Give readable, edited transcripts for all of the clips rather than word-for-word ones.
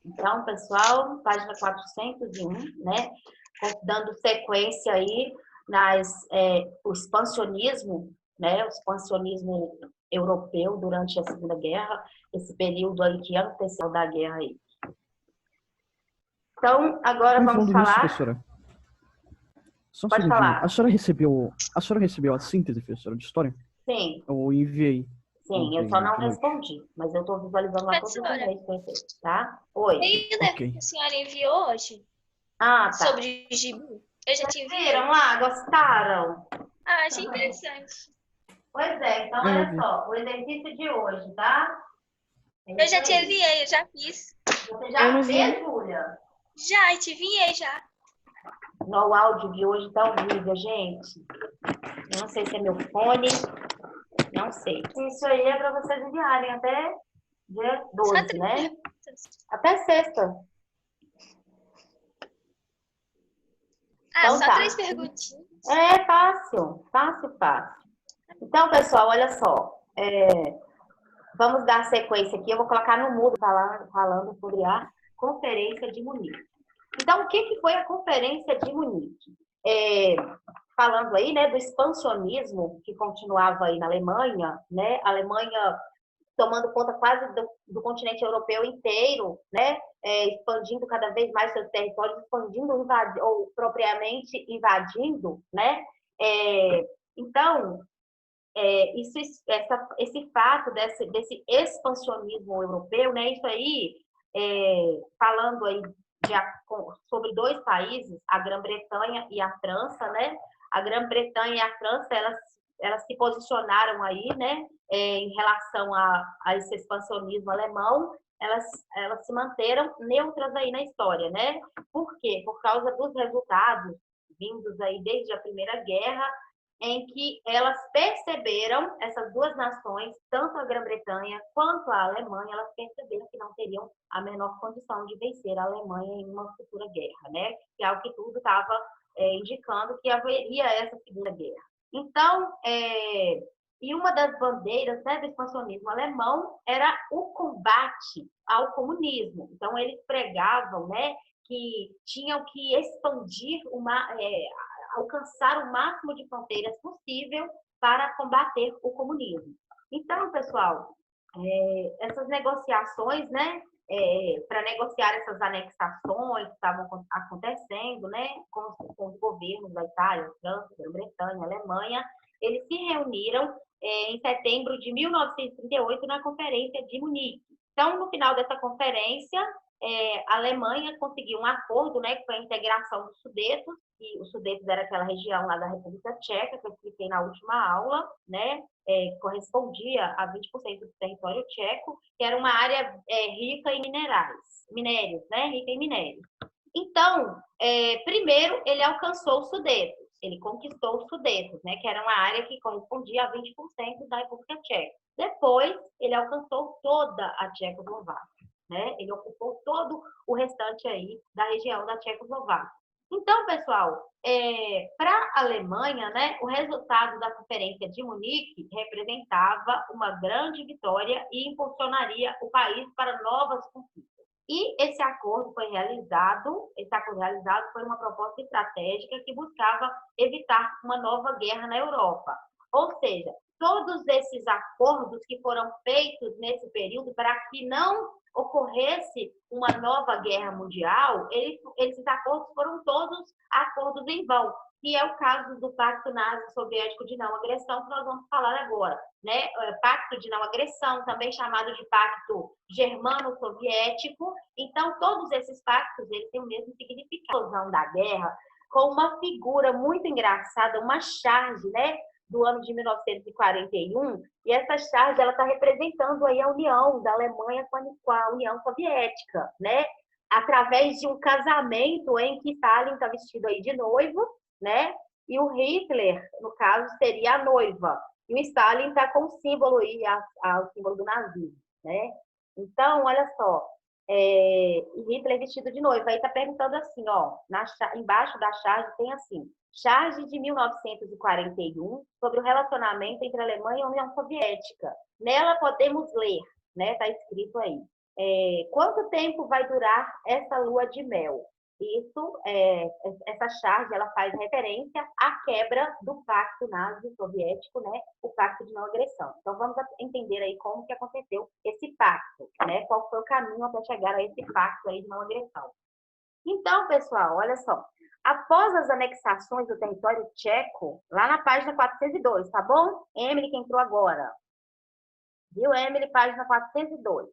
Então, pessoal, página 401, né? Dando sequência aí o expansionismo, né? O expansionismo europeu durante a Segunda Guerra, esse período aí que antecedeu da guerra aí. Então, agora vamos falar... Professora. Só um Pode segundinho. falar. A senhora recebeu a síntese, professora, de história? Sim. Eu enviei. Sim, eu só não respondi, mas eu estou visualizando lá todos os e-mails que eu recebi, tá? Oi. Tem o que a senhora enviou hoje? Ah, tá. Sobre o gibi. Eu já te enviei. Viram lá? Gostaram? Ah, achei interessante. Pois é, então olha só, o exercício de hoje, tá? Eu já te enviei, eu já fiz. Você já fez, Júlia? Já, te enviei já. No, o áudio de hoje tá horrível, gente. Não sei se é meu fone. Não sei. Isso aí é para vocês enviarem até dia 12, né? Até sexta. Ah, então, só tá. 3 perguntinhas. É fácil, fácil. Então, pessoal, olha só. Vamos dar sequência aqui. Eu vou colocar no mudo falando sobre a Conferência de Munique. Então, o que foi a Conferência de Munique? Falando aí, né, do expansionismo que continuava aí na Alemanha, né? A Alemanha tomando conta quase do continente europeu inteiro, né? Expandindo cada vez mais seus territórios, expandindo ou propriamente invadindo, né? Então, esse fato desse expansionismo europeu, né? Isso aí, falando aí sobre 2 países, a Grã-Bretanha e a França, né? A Grã-Bretanha e a França, elas se posicionaram aí, né? Em relação a esse expansionismo alemão, elas se manteram neutras aí na história, né? Por quê? Por causa dos resultados vindos aí desde a Primeira Guerra, em que elas perceberam, essas 2 nações, tanto a Grã-Bretanha quanto a Alemanha, elas perceberam que não teriam a menor condição de vencer a Alemanha em uma futura guerra, né? Que é o que tudo estava indicando que haveria essa Segunda Guerra. Então, e uma das bandeiras, né, do expansionismo alemão era o combate ao comunismo. Então, eles pregavam, né, que tinham que expandir alcançar o máximo de fronteiras possível para combater o comunismo. Então, pessoal, essas negociações, né, para negociar essas anexações que estavam acontecendo, né, com os governos da Itália, França, Grã-Bretanha, Alemanha, eles se reuniram em setembro de 1938 na Conferência de Munique. Então, no final dessa conferência, a Alemanha conseguiu um acordo, né, que foi a integração dos Sudetos, e os Sudetos era aquela região lá da República Tcheca, que eu expliquei na última aula, né, correspondia a 20% do território tcheco, que era uma área rica em minérios, né, rica em minérios. Então, primeiro ele alcançou os Sudetos, ele conquistou os Sudetos, né, que era uma área que correspondia a 20% da República Tcheca. Depois, ele alcançou toda a Tchecoslováquia, né, ele ocupou todo o restante aí da região da Tchecoslováquia. Então, pessoal, para a Alemanha, né, o resultado da Conferência de Munique representava uma grande vitória e impulsionaria o país para novas conquistas. E esse acordo realizado foi uma proposta estratégica que buscava evitar uma nova guerra na Europa. Ou seja, todos esses acordos que foram feitos nesse período para que não ocorresse uma nova guerra mundial, esses acordos foram todos acordos em vão, que é o caso do Pacto Nazi-Soviético de Não Agressão, que nós vamos falar agora, né? Pacto de Não Agressão, também chamado de Pacto Germano-Soviético. Então, todos esses pactos, eles têm o mesmo significado da guerra, com uma figura muito engraçada, uma charge, né? Do ano de 1941, e essa charge ela está representando aí a união da Alemanha com a União Soviética, né? Através de um casamento em que Stalin está vestido aí de noivo, né? E o Hitler, no caso, seria a noiva. E o Stalin está com o símbolo aí, o símbolo do nazismo, né? Então, olha só, Hitler vestido de noiva. Aí está perguntando assim, ó, embaixo da charge tem assim: charge de 1941 sobre o relacionamento entre a Alemanha e a União Soviética. Nela podemos ler, né? Está escrito aí. Quanto tempo vai durar essa lua de mel? Isso, essa charge, ela faz referência à quebra do pacto nazi-soviético, né? O pacto de não agressão. Então, vamos entender aí como que aconteceu esse pacto, né? Qual foi o caminho até chegar a esse pacto aí de não agressão. Então, pessoal, olha só. Após as anexações do território tcheco, lá na página 402, tá bom? Emily, que entrou agora. Viu, Emily? Página 402.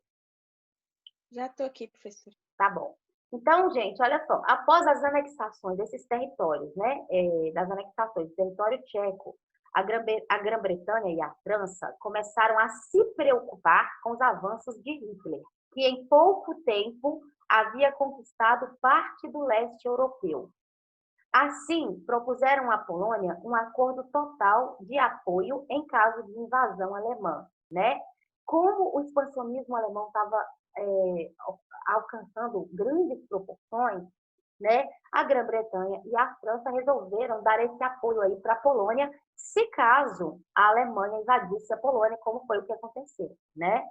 Já estou aqui, professor. Tá bom. Então, gente, olha só. Após as anexações desses territórios, né? Das anexações do território tcheco, a Grã-Bretanha e a França começaram a se preocupar com os avanços de Hitler, que em pouco tempo havia conquistado parte do leste europeu. Assim, propuseram à Polônia um acordo total de apoio em caso de invasão alemã, né? Como o expansionismo alemão estava alcançando grandes proporções, né? A Grã-Bretanha e a França resolveram dar esse apoio aí para a Polônia, se caso a Alemanha invadisse a Polônia, como foi o que aconteceu, né?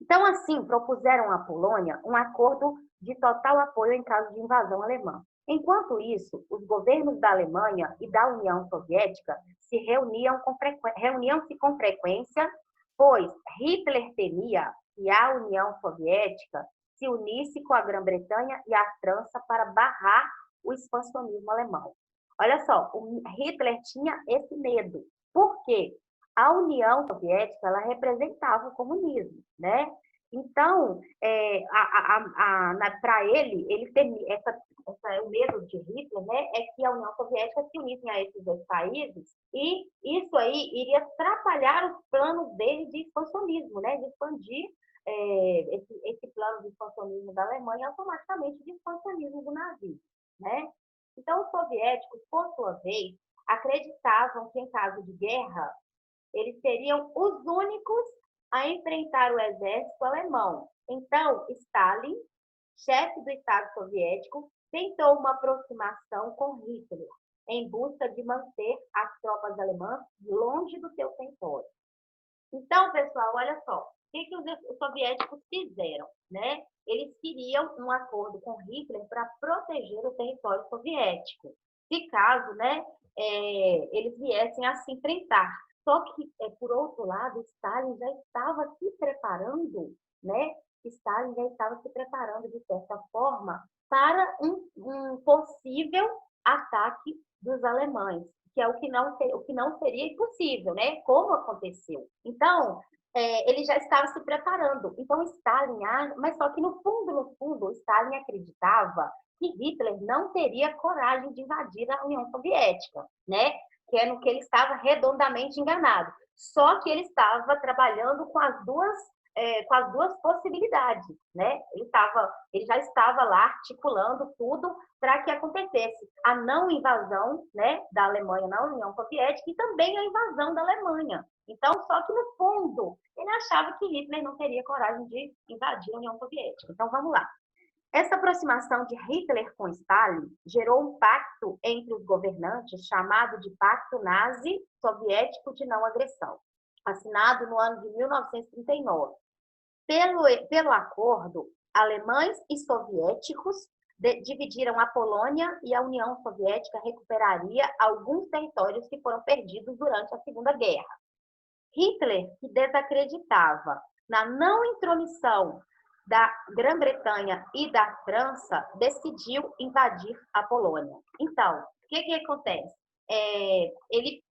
Então, assim, propuseram à Polônia um acordo de total apoio em caso de invasão alemã. Enquanto isso, os governos da Alemanha e da União Soviética se reuniam-se com frequência, pois Hitler temia que a União Soviética se unisse com a Grã-Bretanha e a França para barrar o expansionismo alemão. Olha só, o Hitler tinha esse medo. Por quê? A União Soviética, ela representava o comunismo, né? Então, para ele temia, o medo de Hitler, né, é que a União Soviética se unisse a esses dois países e isso aí iria atrapalhar os planos dele de expansionismo, né, de expandir esse plano de expansionismo da Alemanha automaticamente de expansionismo do nazismo, né? Então, os soviéticos, por sua vez, acreditavam que em caso de guerra, eles seriam os únicos a enfrentar o exército alemão. Então, Stalin, chefe do Estado soviético, tentou uma aproximação com Hitler, em busca de manter as tropas alemãs longe do seu território. Então, pessoal, olha só, o que os soviéticos fizeram, né? Eles queriam um acordo com Hitler para proteger o território soviético, se caso, né, eles viessem a se enfrentar. Só que, por outro lado, Stalin já estava se preparando, né? Stalin já estava se preparando, de certa forma, para um possível ataque dos alemães, que é o que não seria impossível, né? Como aconteceu. Então, ele já estava se preparando. Então, Stalin, mas só que no fundo, Stalin acreditava que Hitler não teria coragem de invadir a União Soviética, né? Que é no que ele estava redondamente enganado. Só que ele estava trabalhando com as duas possibilidades, né? Ele já estava lá articulando tudo para que acontecesse a não invasão, né, da Alemanha na União Soviética e também a invasão da Alemanha. Então, só que no fundo, ele achava que Hitler não teria coragem de invadir a União Soviética. Então, vamos lá. Essa aproximação de Hitler com Stalin gerou um pacto entre os governantes chamado de Pacto Nazi-Soviético de Não Agressão, assinado no ano de 1939. Pelo acordo, alemães e soviéticos dividiram a Polônia e a União Soviética recuperaria alguns territórios que foram perdidos durante a Segunda Guerra. Hitler, que desacreditava na não intromissão da Grã-Bretanha e da França, decidiu invadir a Polônia. Então, o que acontece? Ele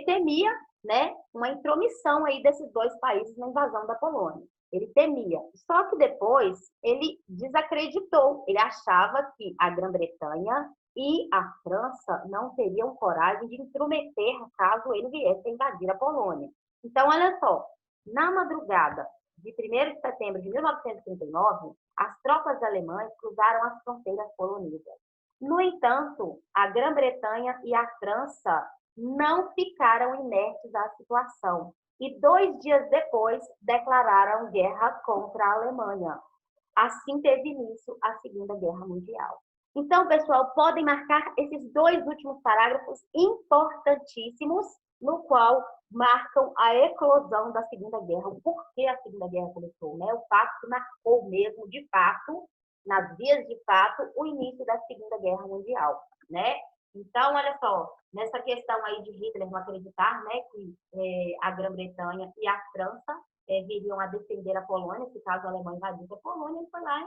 temia, né, uma intromissão aí desses dois países na invasão da Polônia. Ele temia. Só que depois ele desacreditou. Ele achava que a Grã-Bretanha e a França não teriam coragem de intrometer caso ele viesse a invadir a Polônia. Então, olha só, na madrugada de 1º de setembro de 1939, as tropas alemãs cruzaram as fronteiras polonesas. No entanto, a Grã-Bretanha e a França não ficaram inertes à situação e 2 dias depois declararam guerra contra a Alemanha. Assim teve início a Segunda Guerra Mundial. Então, pessoal, podem marcar esses 2 últimos parágrafos importantíssimos, no qual marcam a eclosão da Segunda Guerra, o porquê a Segunda Guerra começou, né? O fato que marcou mesmo, de fato, nas vias de fato, o início da Segunda Guerra Mundial, né? Então, olha só, nessa questão aí de Hitler não acreditar, né, que a Grã-Bretanha e a França viriam a defender a Polônia, se caso a Alemanha invadisse a Polônia, ele foi lá e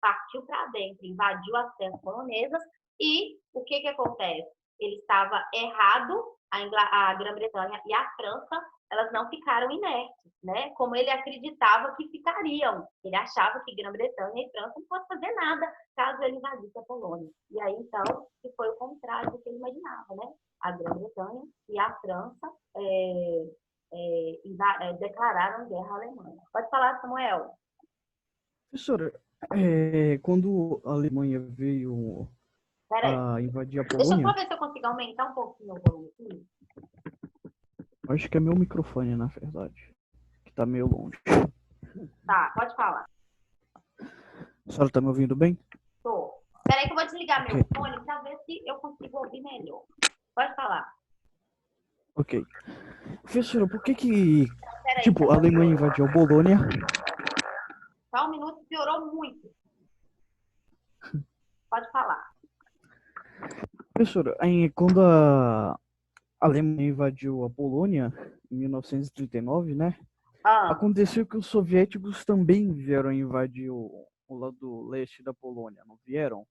partiu para dentro, invadiu as terras polonesas e o que acontece? Ele estava errado, a Grã-Bretanha e a França, elas não ficaram inertes, né? Como ele acreditava que ficariam. Ele achava que Grã-Bretanha e França não fossem fazer nada caso ele invadisse a Polônia. E aí, então, que foi o contrário do que ele imaginava, né? A Grã-Bretanha e a França declararam guerra à Alemanha. Pode falar, Samuel. Professora, quando a Alemanha veio a invadir a Deixa eu Polônia, só ver se eu consigo aumentar um pouquinho o volume aqui. acho que é meu microfone, na verdade, que tá meio longe. Tá, pode falar. A senhora tá me ouvindo bem? Tô. Peraí que eu vou desligar meu fone para ver se eu consigo ouvir melhor. Pode falar. Ok. Professora, por que Peraí, tipo, a Alemanha invadiu a Polônia? Só um minuto, piorou muito. Pode falar. Professora, quando a Alemanha invadiu a Polônia, em 1939, né? Aconteceu que os soviéticos também vieram invadir o lado leste da Polônia, não vieram?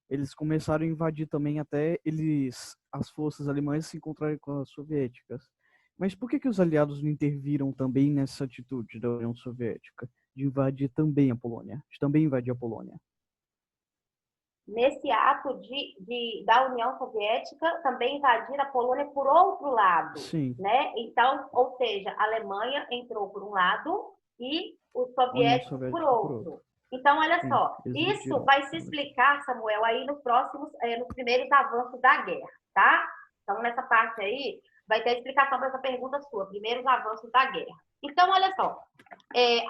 Eles começaram a invadir também até as forças alemãs se encontrarem com as soviéticas. Mas por que os aliados não interviram também nessa atitude da União Soviética de invadir também a Polônia, de também invadir a Polônia? Nesse ato da União Soviética também invadir a Polônia por outro lado. Sim. Né? Então, ou seja, a Alemanha entrou por um lado e os soviéticos por outro. Então, olha só, isso vai se explicar, Samuel, aí nos primeiros avanços da guerra, tá? Então, nessa parte aí, vai ter explicação para essa pergunta sua, primeiros avanços da guerra. Então, olha só,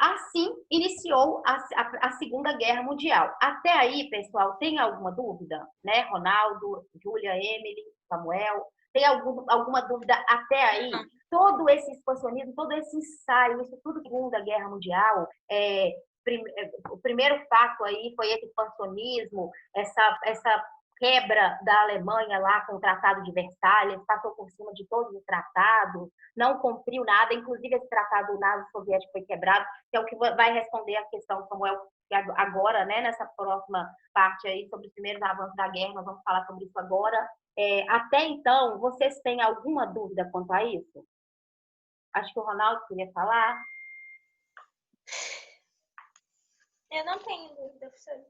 assim iniciou a Segunda Guerra Mundial. Até aí, pessoal, tem alguma dúvida? Né? Ronaldo, Júlia, Emily, Samuel, tem alguma dúvida até aí? Todo esse expansionismo, todo esse ensaio, isso tudo Segunda Guerra Mundial, o primeiro fato aí foi esse expansionismo, essa quebra da Alemanha lá com o Tratado de Versalhes, passou por cima de todos os tratados, não cumpriu nada, inclusive esse tratado nazi-soviético foi quebrado, que é o que vai responder a questão, Samuel, agora, né, nessa próxima parte aí, sobre os primeiros avanços da guerra, nós vamos falar sobre isso agora. Até então, vocês têm alguma dúvida quanto a isso? Acho que o Ronaldo queria falar. Eu não tenho dúvida, professora.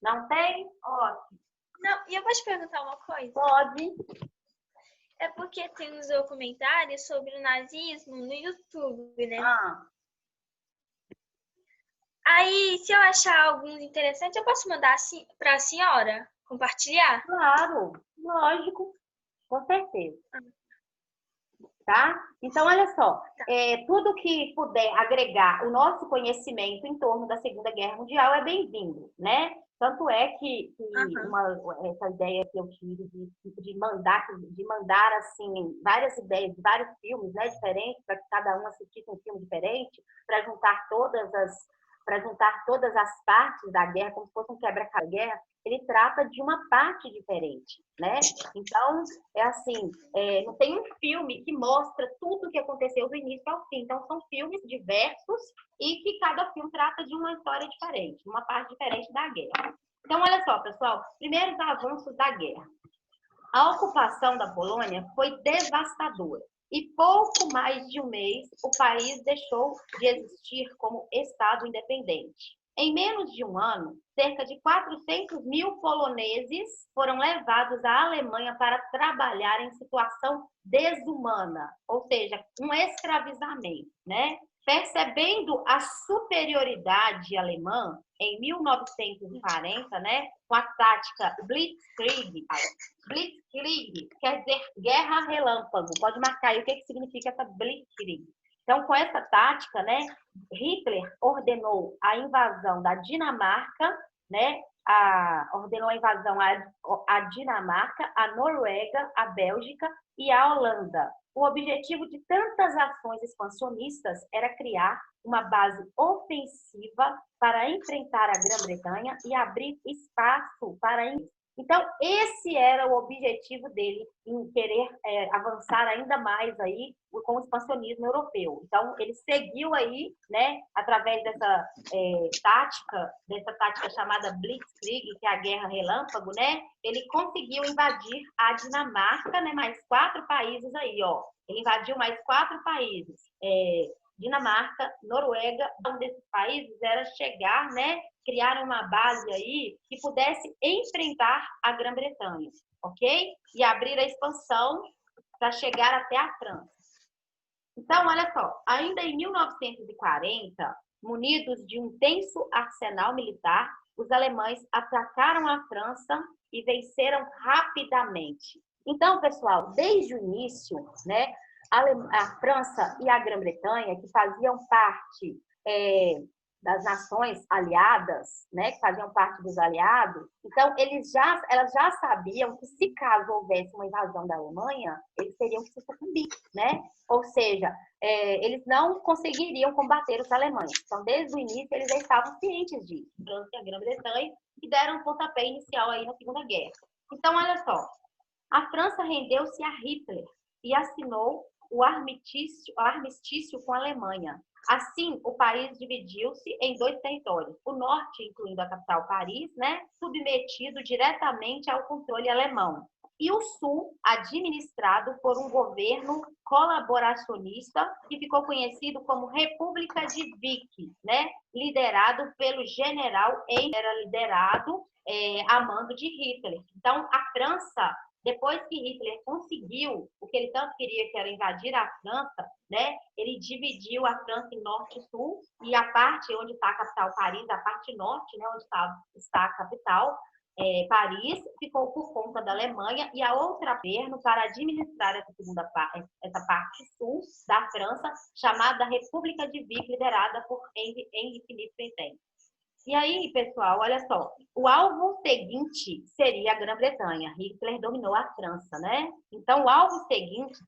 Não tem? Ótimo. Não, e eu posso te perguntar uma coisa? Pode. É porque tem uns documentários sobre o nazismo no YouTube, né? Aí, se eu achar alguns interessantes, eu posso mandar para a senhora compartilhar? Claro, lógico, com certeza. Tá? Então, olha só, tudo que puder agregar o nosso conhecimento em torno da Segunda Guerra Mundial é bem-vindo, né? Tanto é que essa ideia que eu tive de mandar assim, várias ideias, vários filmes, né, diferentes, para que cada um assistisse um filme diferente, para juntar todas as partes da guerra, como se fosse um quebra-cabeça, ele trata de uma parte diferente, né? Então, não tem um filme que mostra tudo o que aconteceu do início ao fim. Então, são filmes diversos e que cada filme trata de uma história diferente, uma parte diferente da guerra. Então, olha só, pessoal, primeiros avanços da guerra. A ocupação da Polônia foi devastadora. E pouco mais de um mês, o país deixou de existir como Estado independente. Em menos de um ano, cerca de 400 mil poloneses foram levados à Alemanha para trabalhar em situação desumana, ou seja, um escravizamento, né? Percebendo a superioridade alemã, em 1940, né, com a tática Blitzkrieg. Blitzkrieg quer dizer guerra relâmpago. Pode marcar aí o que significa essa Blitzkrieg. Então, com essa tática, né, Hitler ordenou a invasão da Dinamarca, né, ordenou a invasão à Dinamarca, à Noruega, à Bélgica e à Holanda. O objetivo de tantas ações expansionistas era criar uma base ofensiva para enfrentar a Grã-Bretanha e abrir espaço para inglês. Então, esse era o objetivo dele, em querer avançar ainda mais aí com o expansionismo europeu. Então, ele seguiu aí, né, através dessa tática chamada Blitzkrieg, que é a guerra relâmpago, né, ele conseguiu invadir a Dinamarca, né, mais 4 países aí, ó. Ele invadiu mais 4 países. Dinamarca, Noruega, um desses países era chegar, né, criar uma base aí que pudesse enfrentar a Grã-Bretanha, ok? E abrir a expansão para chegar até a França. Então, olha só, ainda em 1940, munidos de um intenso arsenal militar, os alemães atacaram a França e venceram rapidamente. Então, pessoal, desde o início, né, a França e a Grã-Bretanha, que faziam parte das nações aliadas, né, que faziam parte dos aliados, então elas já sabiam que se caso houvesse uma invasão da Alemanha, eles teriam que se sucumbir, né? Ou seja, eles não conseguiriam combater os alemães. Então, desde o início, eles já estavam cientes disso, França e a Grã-Bretanha, e deram um pontapé inicial aí na Segunda Guerra. Então, olha só, a França rendeu-se a Hitler e assinou o armistício com a Alemanha. Assim, o país dividiu-se em 2 territórios. O norte, incluindo a capital Paris, né, submetido diretamente ao controle alemão. E o sul, administrado por um governo colaboracionista que ficou conhecido como República de Vichy, né, liderado pelo general era liderado a mando de Hitler. Então, a França, depois que Hitler conseguiu o que ele tanto queria, que era invadir a França, né, ele dividiu a França em norte e sul, e a parte onde está a capital Paris, a parte norte, né, onde está a capital, Paris, ficou por conta da Alemanha, e a outra governo para administrar essa parte sul da França, chamada República de Vichy, liderada por Henri Philippe Pétain. E aí, pessoal, olha só, o alvo seguinte seria a Grã-Bretanha. Hitler dominou a França, né? Então, o alvo seguinte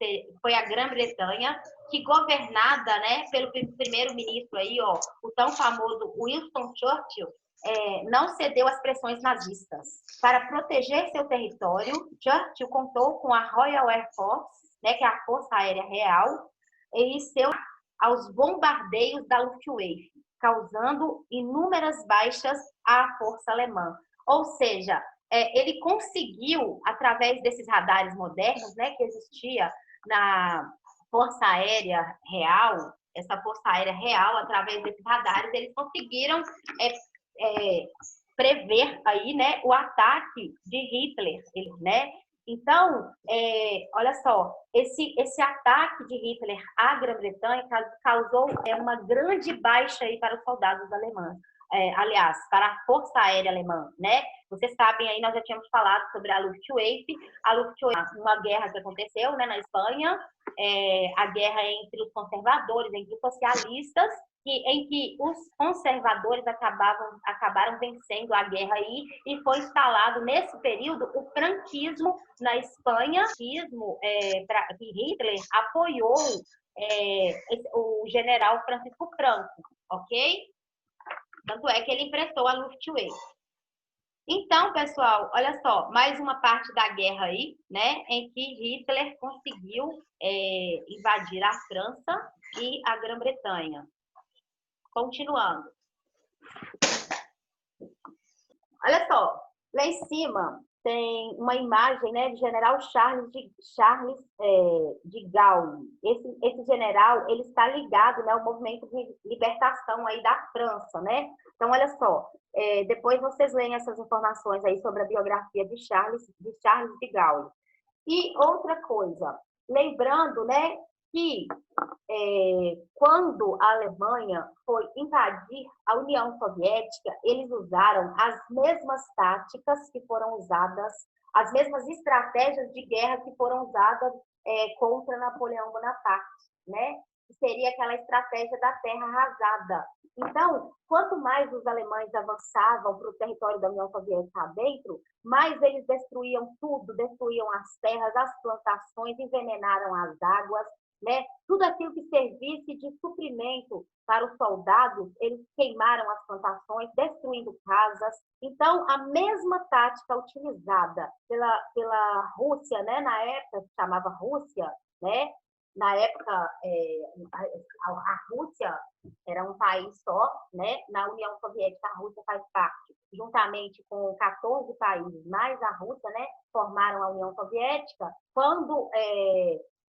foi a Grã-Bretanha, que governada, né, pelo primeiro-ministro aí, ó, o tão famoso Winston Churchill, não cedeu às pressões nazistas. Para proteger seu território, Churchill contou com a Royal Air Force, né, que é a Força Aérea Real, e aos bombardeios da Luftwaffe, causando inúmeras baixas à força alemã. Ou seja, ele conseguiu, através desses radares modernos, né, que existia na Força Aérea Real, essa Força Aérea Real, através desses radares, eles conseguiram prever aí, né, o ataque de Hitler, né? Então, olha só, esse ataque de Hitler à Grã-Bretanha causou uma grande baixa aí para os soldados alemães. Aliás, para a Força Aérea Alemã, né? Vocês sabem aí, nós já tínhamos falado sobre a Luftwaffe, uma guerra que aconteceu, né, na Espanha, a guerra entre os conservadores, entre os socialistas, em que os conservadores acabaram vencendo a guerra aí, e foi instalado nesse período o franquismo na Espanha, que Hitler apoiou o general Francisco Franco, ok? Tanto é que ele enfrentou a Luftwaffe. Então, pessoal, olha só, mais uma parte da guerra aí, né, em que Hitler conseguiu invadir a França e a Grã-Bretanha. Continuando. Olha só, lá em cima tem uma imagem, né, de General Charles de Gaulle. Esse general, ele está ligado, né, ao movimento de libertação aí da França, né? Então, olha só, depois vocês leem essas informações aí sobre a biografia de Charles de Gaulle. E outra coisa, lembrando, né, que quando a Alemanha foi invadir a União Soviética, eles usaram as mesmas táticas que foram usadas, as mesmas estratégias de guerra que foram usadas contra Napoleão Bonaparte, né? seria aquela estratégia da terra arrasada. Então, quanto mais os alemães avançavam para o território da União Soviética dentro, mais eles destruíam tudo, destruíam as terras, as plantações, envenenaram as águas, né? Tudo aquilo que servisse de suprimento para os soldados, eles queimaram as plantações, destruindo casas. Então, a mesma tática utilizada pela Rússia, né? Na época se chamava Rússia, né? Na época, a Rússia era um país só, né? Na União Soviética, a Rússia faz parte, juntamente com 14 países, mais a Rússia, né? Formaram a União Soviética. Quando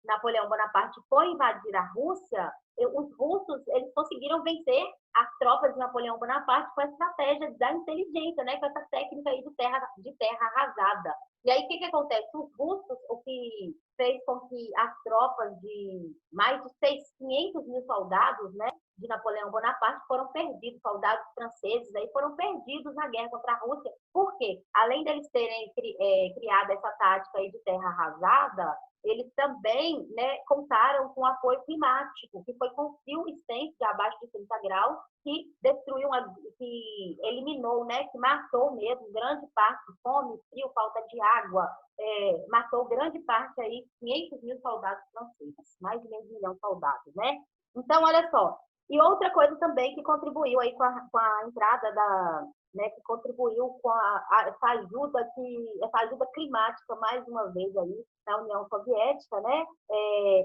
Napoleão Bonaparte foi invadir a Rússia, os russos eles conseguiram vencer as tropas de Napoleão Bonaparte com a estratégia da inteligência, né? Com essa técnica aí de terra arrasada. E aí, o que acontece? Os russos, o que fez com que as tropas de mais de 500 mil soldados, né, de Napoleão Bonaparte foram perdidos, soldados franceses aí foram perdidos na guerra contra a Rússia. Por quê? Além deles terem criado essa tática aí de terra arrasada, eles também, né, contaram com apoio climático, que foi com frio extenso de abaixo de 30 graus, que destruiu, que eliminou, né, que matou mesmo grande parte, fome, frio, falta de água, matou grande parte aí, 500 mil soldados franceses, mais de meio milhão de soldados, né? Então, olha só. E outra coisa também que contribuiu aí com a entrada né, que contribuiu com essa ajuda climática, mais uma vez aí, na União Soviética, né?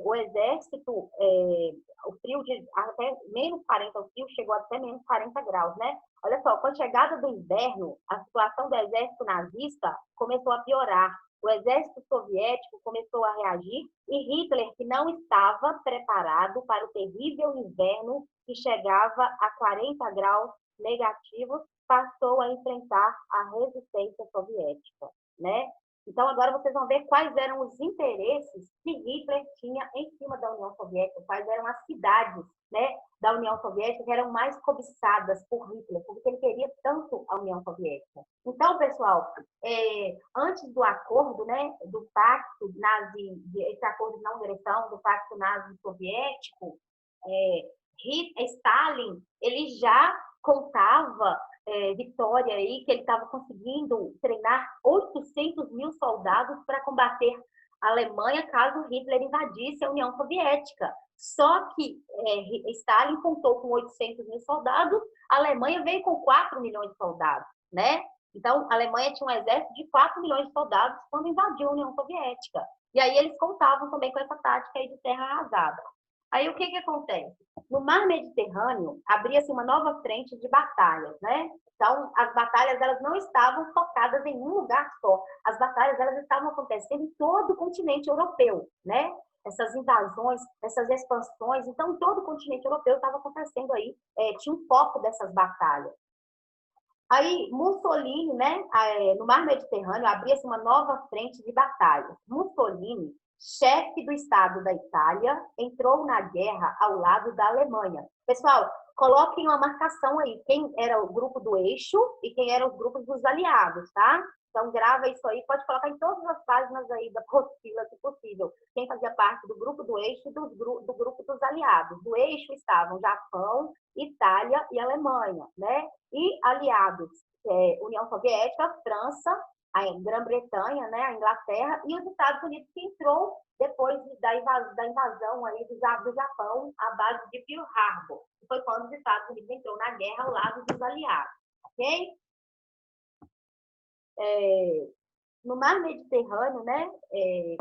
O exército, o frio de até menos 40, o frio chegou até menos 40 graus, né? Olha só, com a chegada do inverno, a situação do exército nazista começou a piorar. O exército soviético começou a reagir e Hitler, que não estava preparado para o terrível inverno que chegava a 40 graus negativos, passou a enfrentar a resistência soviética, né? Então, agora vocês vão ver quais eram os interesses que Hitler tinha em cima da União Soviética, quais eram as cidades, né, da União Soviética que eram mais cobiçadas por Hitler, porque ele queria tanto a União Soviética. Então, pessoal, antes do acordo, né, do pacto nazi, esse acordo de não agressão, do pacto nazi-soviético, Stalin, ele já contava vitória aí, que ele estava conseguindo treinar 800 mil soldados para combater a Alemanha caso Hitler invadisse a União Soviética. Só que Stalin contou com 800 mil soldados, a Alemanha veio com 4 milhões de soldados, né? Então, a Alemanha tinha um exército de 4 milhões de soldados quando invadiu a União Soviética. E aí eles contavam também com essa tática aí de terra arrasada. Aí o que acontece? No Mar Mediterrâneo, abria-se uma nova frente de batalhas, né? Então, as batalhas elas não estavam focadas em um lugar só. As batalhas elas estavam acontecendo em todo o continente europeu, né? Essas invasões, essas expansões. Então, todo o continente europeu estava acontecendo aí, tinha um foco dessas batalhas. Aí, Mussolini, né, no Mar Mediterrâneo, abria-se uma nova frente de batalhas. Mussolini, chefe do Estado da Itália, entrou na guerra ao lado da Alemanha. Pessoal, coloquem uma marcação aí, quem era o grupo do eixo e quem eram os grupos dos aliados, tá? Então, grava isso aí, pode colocar em todas as páginas aí da apostila, se possível. Quem fazia parte do grupo do eixo e do grupo dos aliados. Do eixo estavam Japão, Itália e Alemanha, né? E aliados, União Soviética, França, a Grã-Bretanha, né, a Inglaterra e os Estados Unidos, que entrou depois da invasão aí do Japão à base de Pearl Harbor. Foi quando os Estados Unidos entrou na guerra ao lado dos aliados, ok? No Mar Mediterrâneo, né,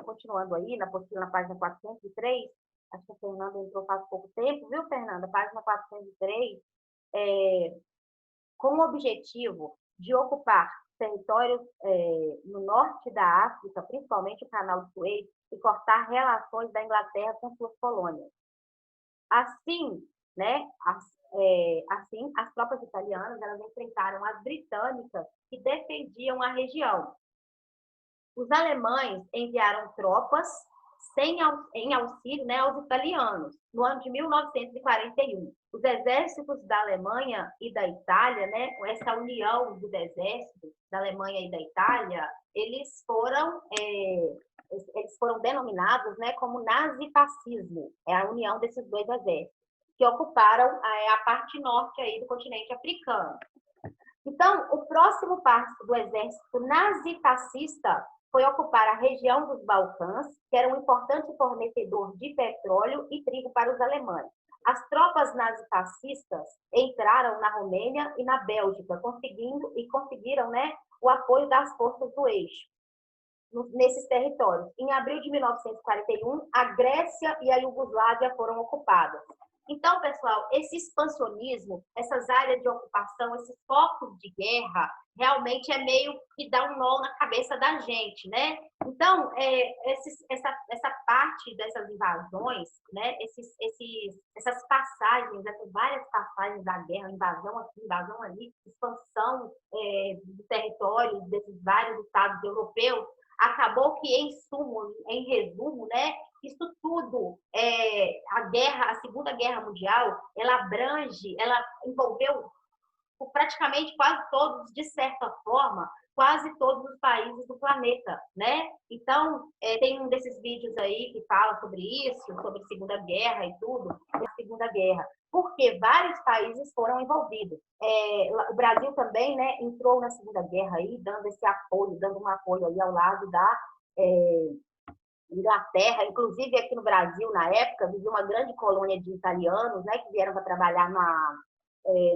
continuando aí, na apostila na página 403, acho que a Fernanda entrou faz pouco tempo, viu, Fernanda? Página 403, com o objetivo de ocupar territórios no norte da África, principalmente o Canal de Suez, e cortar relações da Inglaterra com suas colônias. Assim, né, assim, as tropas italianas elas enfrentaram as britânicas que defendiam a região. Os alemães enviaram tropas em auxílio, né, aos italianos, no ano de 1941. Os exércitos da Alemanha e da Itália, né, com essa união dos exércitos da Alemanha e da Itália, eles foram eles foram denominados, né, como nazifascismo, é a união desses dois exércitos, que ocuparam a parte norte aí do continente africano. Então, o próximo passo do exército nazifascista foi ocupar a região dos Balcãs, que era um importante fornecedor de petróleo e trigo para os alemães. As tropas nazifascistas entraram na Romênia e na Bélgica, conseguiram, né, o apoio das forças do eixo nesses territórios. Em abril de 1941, a Grécia e a Iugoslávia foram ocupadas. Então, pessoal, esse expansionismo, essas áreas de ocupação, esses focos de guerra, realmente é meio que dá um nó na cabeça da gente, né? Então, essa parte dessas invasões, né? Essas passagens, essas várias passagens da guerra, invasão aqui, invasão ali, expansão do território desses vários estados europeus, acabou que, em resumo, né? Isso tudo, a Segunda Guerra Mundial, ela envolveu praticamente quase todos, de certa forma, quase todos os países do planeta, né? Então, tem um desses vídeos aí que fala sobre isso, sobre a Segunda Guerra e tudo, a Segunda Guerra, porque vários países foram envolvidos. O Brasil também, né, entrou na Segunda Guerra aí, dando um apoio aí ao lado da Inglaterra, inclusive aqui no Brasil, na época, vivia uma grande colônia de italianos, né, que vieram para trabalhar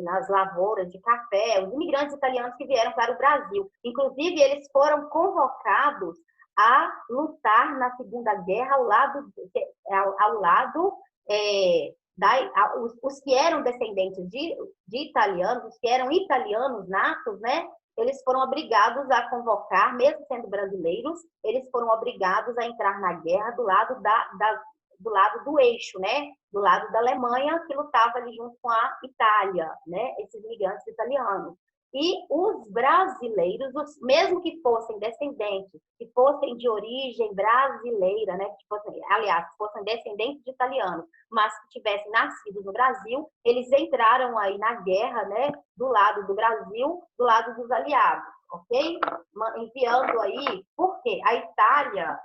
nas lavouras de café, os imigrantes italianos que vieram para o Brasil. Inclusive, eles foram convocados a lutar na Segunda Guerra ao lado os que eram descendentes de italianos, os que eram italianos natos, né? Eles foram obrigados a convocar, mesmo sendo brasileiros, eles foram obrigados a entrar na guerra do lado do eixo, né? Do lado da Alemanha, que lutava ali junto com a Itália, né? Esses imigrantes italianos. E os brasileiros, mesmo que fossem descendentes, que fossem de origem brasileira, né? Aliás, que fossem descendentes de italianos, mas que tivessem nascido no Brasil, eles entraram aí na guerra, né? Do lado do Brasil, do lado dos aliados, ok? Enviando aí, porque a Itália,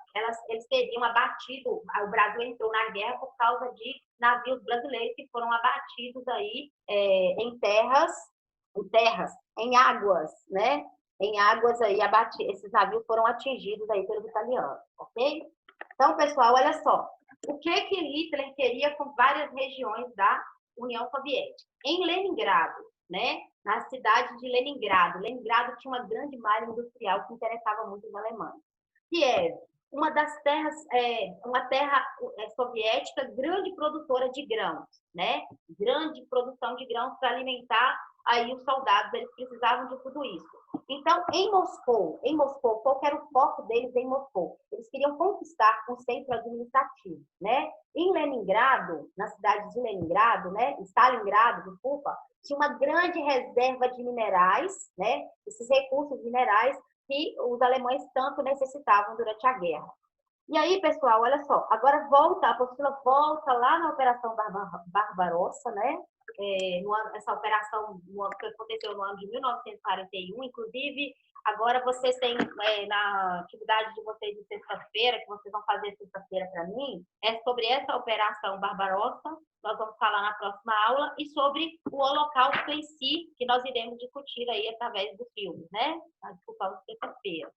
eles teriam abatido, o Brasil entrou na guerra por causa de navios brasileiros que foram abatidos aí em águas, né? Em águas aí, esses navios foram atingidos aí pelos italianos, ok? Então, pessoal, olha só. O que Hitler queria com várias regiões da União Soviética? Em Leningrado, né? Na cidade de Leningrado. Leningrado tinha uma grande malha industrial que interessava muito os alemães. Kiev, uma terra soviética grande produtora de grãos, né? Grande produção de grãos para alimentar aí os soldados, eles precisavam de tudo isso. Então, em Moscou, qual era o foco deles em Moscou? Eles queriam conquistar um centro administrativo, né? Em Leningrado, na cidade de Leningrado, né? Stalingrado, desculpa, tinha uma grande reserva de minerais, né? Esses recursos minerais que os alemães tanto necessitavam durante a guerra. E aí, pessoal, olha só, agora a apostila volta lá na Operação Barbarossa, né? Essa operação que aconteceu no ano de 1941, inclusive, agora vocês têm, na atividade de vocês de sexta-feira, que vocês vão fazer sexta-feira para mim, é sobre essa Operação Barbarossa, nós vamos falar na próxima aula, e sobre o Holocausto em si, que nós iremos discutir aí através do filme, né? Na discussão de sexta-feira.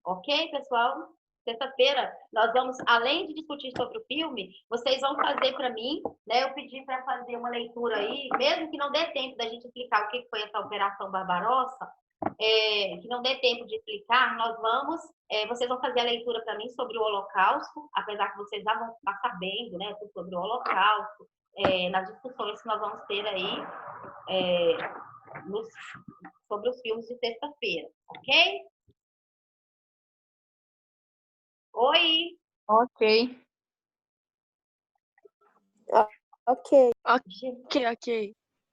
Ok, pessoal? Sexta-feira, nós vamos, além de discutir sobre o filme, vocês vão fazer para mim, né? Eu pedi para fazer uma leitura aí, mesmo que não dê tempo da gente explicar o que foi essa Operação Barbarossa, que não dê tempo de explicar, vocês vão fazer a leitura para mim sobre o Holocausto, apesar que vocês já vão estar sabendo, né, sobre o Holocausto, nas discussões que nós vamos ter aí sobre os filmes de sexta-feira, ok? Oi! Ok. Ok.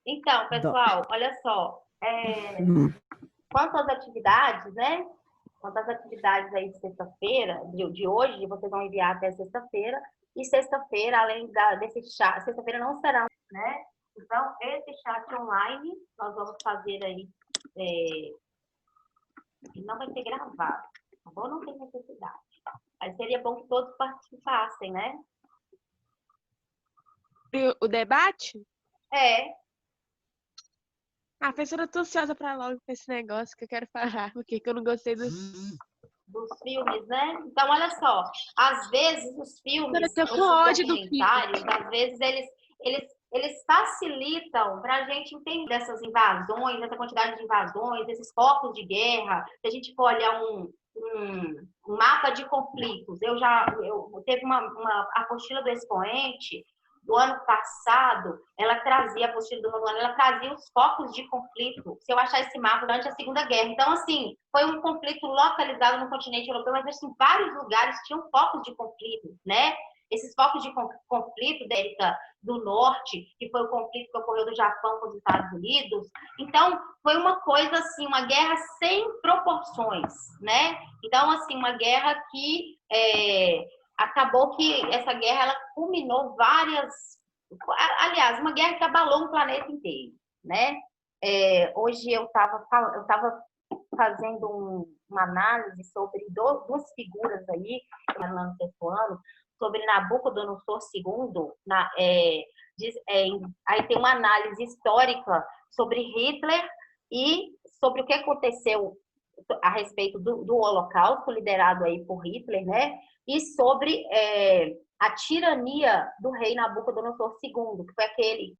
Então, pessoal, olha só. Quanto às atividades, né? Quanto às atividades aí de sexta-feira, de hoje, vocês vão enviar até sexta-feira. E sexta-feira, além desse chat, sexta-feira não será, né? Então, esse chat online, nós vamos fazer aí, não vai ser gravado, tá bom? Não tem necessidade. Aí seria bom que todos participassem, né? E o debate? É, Ah, professora, eu tô ansiosa pra logo com esse negócio que eu quero falar, porque eu não gostei dos... dos filmes, né? Então, olha só, às vezes os filmes, Eu tô com esses ódio do filme. documentários, às vezes eles facilitam para a gente entender essas invasões, essa quantidade de invasões, esses focos de guerra. Se a gente for olhar um mapa de conflitos, teve uma apostila do Expoente do ano passado, ela trazia, a apostila do novo ano, ela trazia os focos de conflito, se eu achar esse mapa, durante a Segunda Guerra. Então, assim, foi um conflito localizado no continente europeu, mas assim, vários lugares tinham focos de conflito, né? Esses focos de conflito da América do Norte, que foi o conflito que ocorreu do Japão com os Estados Unidos. Então, foi uma coisa assim, uma guerra sem proporções, né? Então, assim, uma guerra que acabou que essa guerra ela culminou aliás, uma guerra que abalou o planeta inteiro, né? Hoje eu estava fazendo uma análise sobre duas figuras aí, no sexto ano, sobre Nabucodonosor II, aí tem uma análise histórica sobre Hitler e sobre o que aconteceu a respeito do Holocausto, liderado aí por Hitler, né? E sobre a tirania do rei Nabucodonosor II, que foi aquele